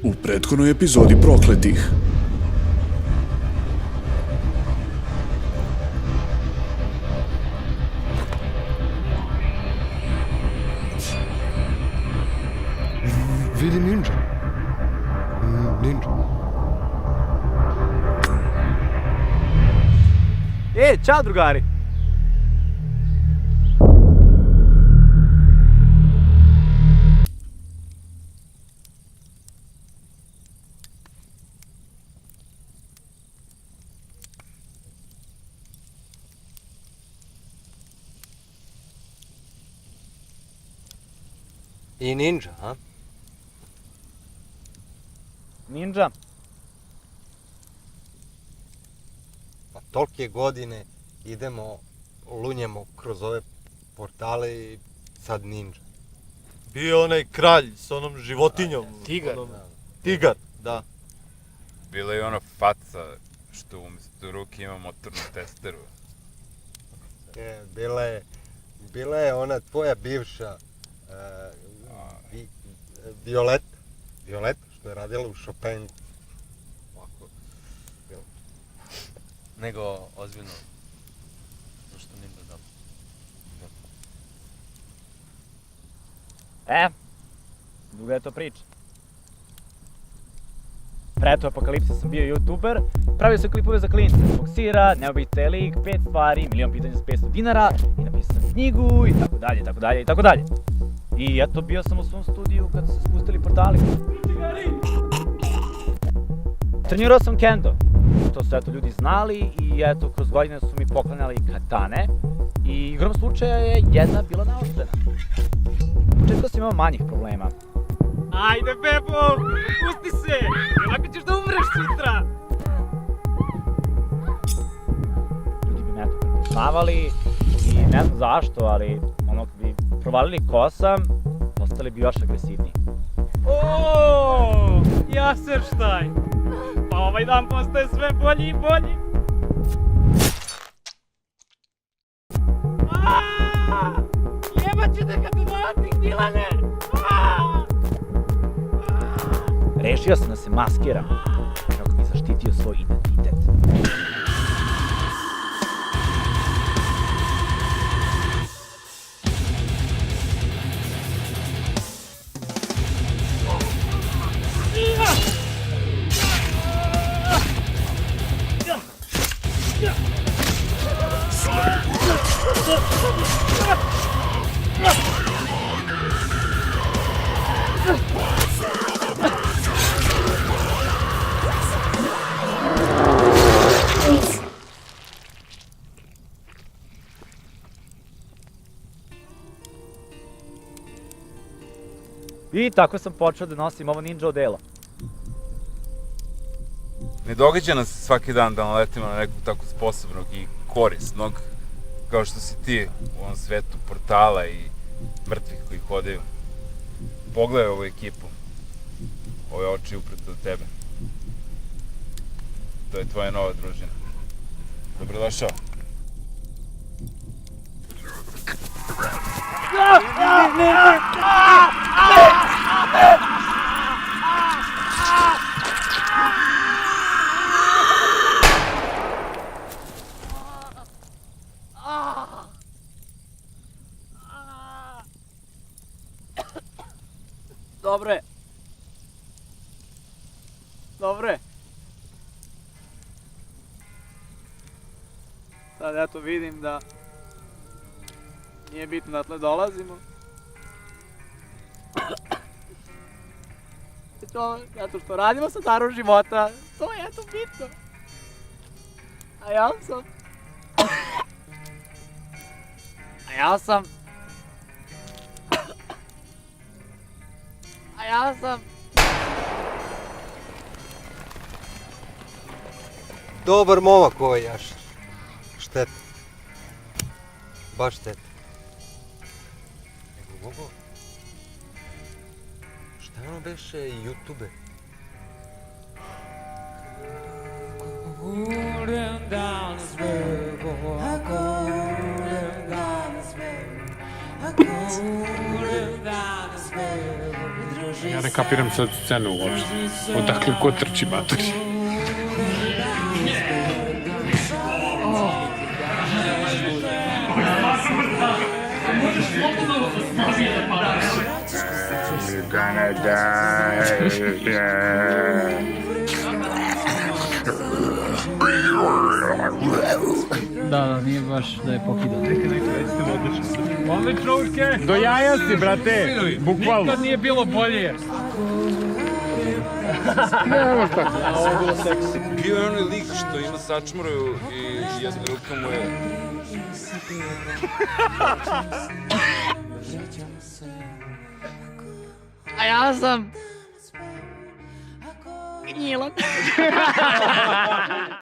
U prethodnoj epizodi Prokletih. Vidi ninja. Ninja. Ćao drugari! I ninja, a? Ninja? Pa tolike godine idemo, lunjemo kroz ove portale i sad ninja. Bio onaj kralj s onom životinjom. Tigar. Tigar, da. Bila je ona faca što umjesto ruke ima motornu testeru. Bila je ona tvoja bivša Violeta, što je radila u Chopinu. Ovako. Nego, ozbiljno, zašto ninja dam? Duga je to priča. Pre to apokalipse sam bio youtuber, pravio sam klipove za klince, boksira, neobite lik, 5 stvari, milion pitanja za 500 dinara i napisao sam knjigu i tako dalje, tako dalje i tako dalje. I eto, bio sam u svom studiju kad su se spustili portali. Trenirao sam kendo, to su eto ljudi znali i eto kroz godine su mi poklanjali katane i igrom slučaja je jedna bila naoštrena. U početku sam imao manjih problema. Ajde bebo, pusti se, ovako ćeš da umreš sutra! Ljudi bi me eto prepoznavali i ne znam zašto, ali ono kad bi provalili ko sam, postali bi još agresivniji. Oooo, Jaserštajn! Pa ovaj dan postaje sve bolji i bolji! Jebat ću te kad dodatih Dilane! Rešio sam da se maskiram, kako bi zaštitio svoj identitet. I tako sam počeo da nosim ovo ninja odelo. Ne događa nas svaki dan da naletimo na nekog tako sposobnog i korisnog, kao što si ti u ovom svetu portala i mrtvih koji hodaju. Pogledaj ovu ekipu, ove oči uprete do tebe. To je tvoja nova družina. Dobrodošao. Dobre. Dobre. Sad eto vidim da nije bitno da tle dolazimo. To, zato što radimo sa darom života, to je eto bitno. A ja sam... Dobar momak ovaj Jašer. Šteta. Baš šteta. Nego Bobo, šta je ono beše YouTube? Going down this river, I go down this river, I go down this river with your Ja ne kapiram sad scenu uopšte. Odakle ko trči matori? Da, nije baš da je pokidao. Odlično, Uške! Do jaja si, brate! Bukvalno. Nikad nije bilo bolje. Bio je onaj lik što ima sačmuru i jedna ruka mu je... A ja sam... Gnjilan.